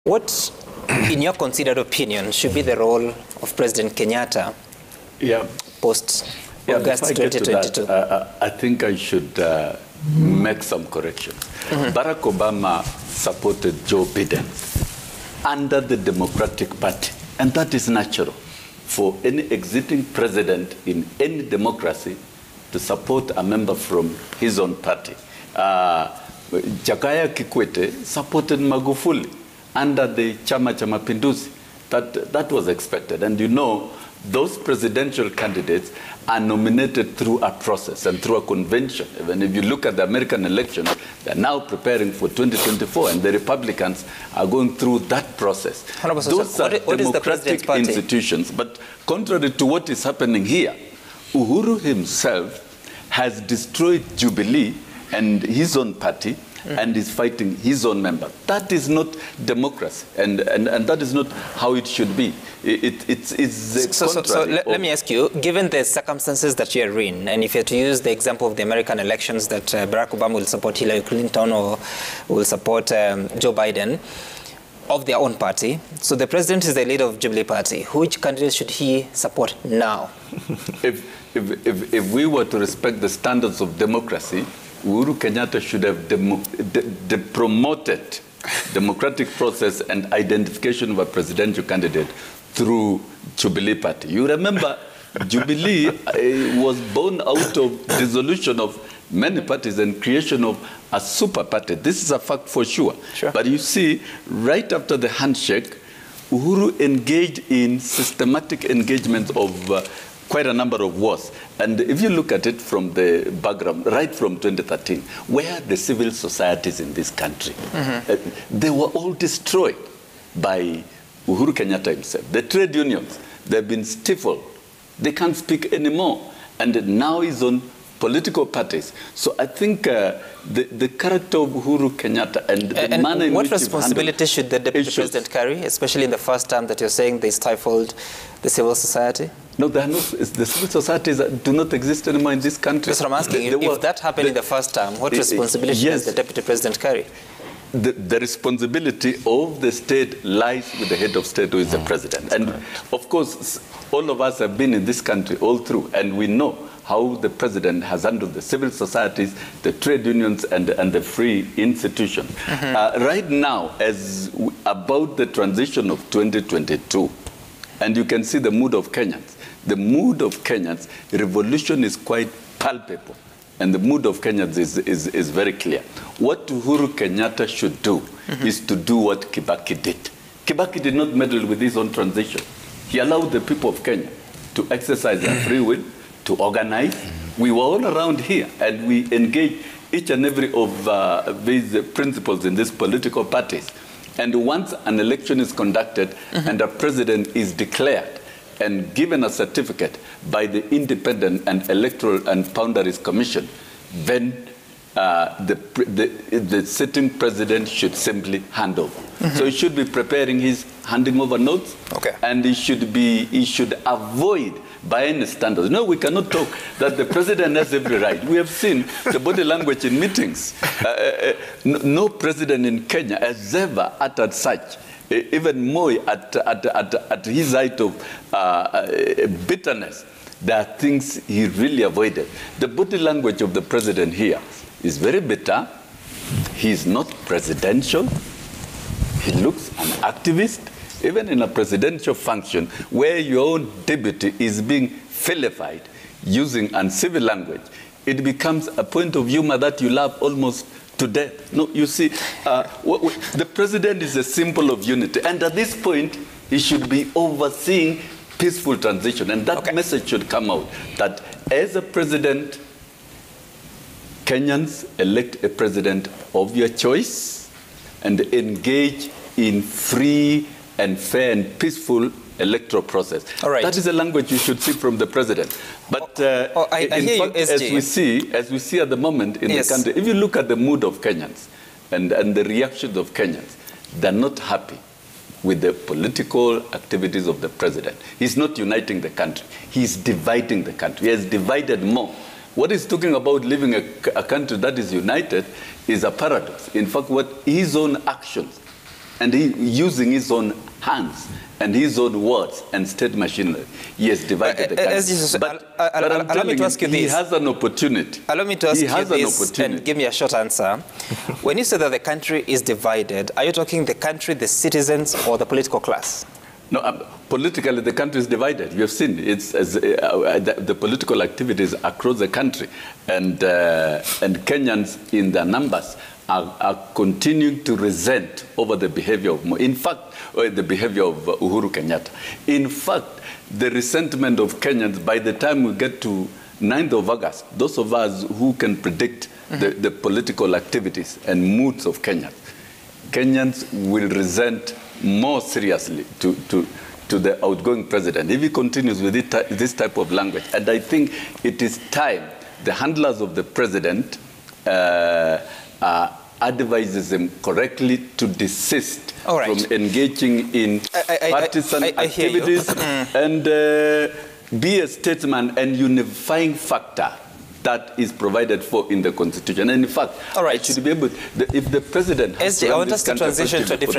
What, in your considered opinion, should be the role of President Kenyatta post-August 2022? I think I should make some corrections. Barack Obama supported Joe Biden under the Democratic Party, and that is natural for any exiting president in any democracy to support a member from his own party. Jakaya Kikwete supported Magufuli under the Chama cha Mapinduzi. That was expected. And you know, those presidential candidates are nominated through a process and through a convention. Even if you look at the American elections, they're now preparing for 2024, and the Republicans are going through that process. Those are democratic institutions. But contrary to what is happening here, Uhuru himself has destroyed Jubilee and his own party, and is fighting his own member. That is not democracy, and that is not how it should be. Let me ask you, given the circumstances that you're in, and if you're to use the example of the American elections that Barack Obama will support Hillary Clinton or will support Joe Biden of their own party, so the president is the leader of Jubilee Party. Which candidate should he support now? If we were to respect the standards of democracy, Uhuru Kenyatta should have promoted democratic process and identification of a presidential candidate through Jubilee Party. You remember, Jubilee was born out of dissolution of many parties and creation of a super party. This is a fact for sure. But you see, right after the handshake, Uhuru engaged in systematic engagement of quite a number of wars. And if you look at it from the background, right from 2013, where the civil societies in this country, they were all destroyed by Uhuru Kenyatta himself. The trade unions, they've been stifled. They can't speak anymore. And now he's on political parties. So I think the character of Uhuru Kenyatta and the manner in what which responsibility should the deputy president carry, especially in the first term that you're saying they stifled the civil society? No, there are no, the civil societies do not exist anymore in this country. That's what I'm asking. If that happened in the first term, what responsibility does the deputy president carry? The responsibility of the state lies with the head of state, who is the president. And of course, all of us have been in this country all through, and we know how the president has handled the civil societies, the trade unions, and the free institutions. Right now, about the transition of 2022, and you can see the mood of Kenyans. The mood of Kenyans, revolution is quite palpable. And the mood of Kenyans is very clear. What Uhuru Kenyatta should do is to do what Kibaki did. Kibaki did not meddle with his own transition. He allowed the people of Kenya to exercise their free will, to organize. We were all around here, and we engaged each and every of these principles in these political parties. And once an election is conducted and a president is declared and given a certificate by the Independent and Electoral and Boundaries Commission, then the sitting president should simply hand over. So he should be preparing his handing over notes, and he should avoid by any standards. No, we cannot talk that the president has every right. We have seen the body language in meetings. No president in Kenya has ever uttered such. Even Moi, at his height of bitterness, there are things he really avoided. The body language of the president here is very bitter. He's not presidential. He looks an activist. Even in a presidential function where your own deputy is being vilified using uncivil language, it becomes a point of humor that you laugh almost to death. No, you see, the president is a symbol of unity. And at this point, he should be overseeing peaceful transition. And that message should come out, that as a president, Kenyans elect a president of your choice and engage in free and fair and peaceful electoral process. That is the language you should see from the president. But in fact, as we see at the moment in the country, if you look at the mood of Kenyans and the reactions of Kenyans, they're not happy with the political activities of the president. He's not uniting the country. He's dividing the country. He has divided more. What he's talking about, living a country that is united, is a paradox. In fact, what his own actions and he using his own hands and his own words and state machinery, he has divided the country. But allow me to ask you this. He has an opportunity. Allow me to ask you this and give me a short answer. When you say that the country is divided, are you talking the country, the citizens, or the political class? No, politically the country is divided. You have seen it's the political activities across the country, and Kenyans in their numbers are continuing to resent over the behavior of, in fact, the behavior of Uhuru Kenyatta. In fact, the resentment of Kenyans, by the time we get to 9th of August, those of us who can predict the political activities and moods of Kenyans will resent more seriously to the outgoing president if he continues with this type of language. And I think it is time the handlers of the president advises him correctly to desist from engaging in partisan activities and be a statesman and unifying factor that is provided for in the Constitution. And in fact, I should be able, if the president has SJ, I want us to transition to a different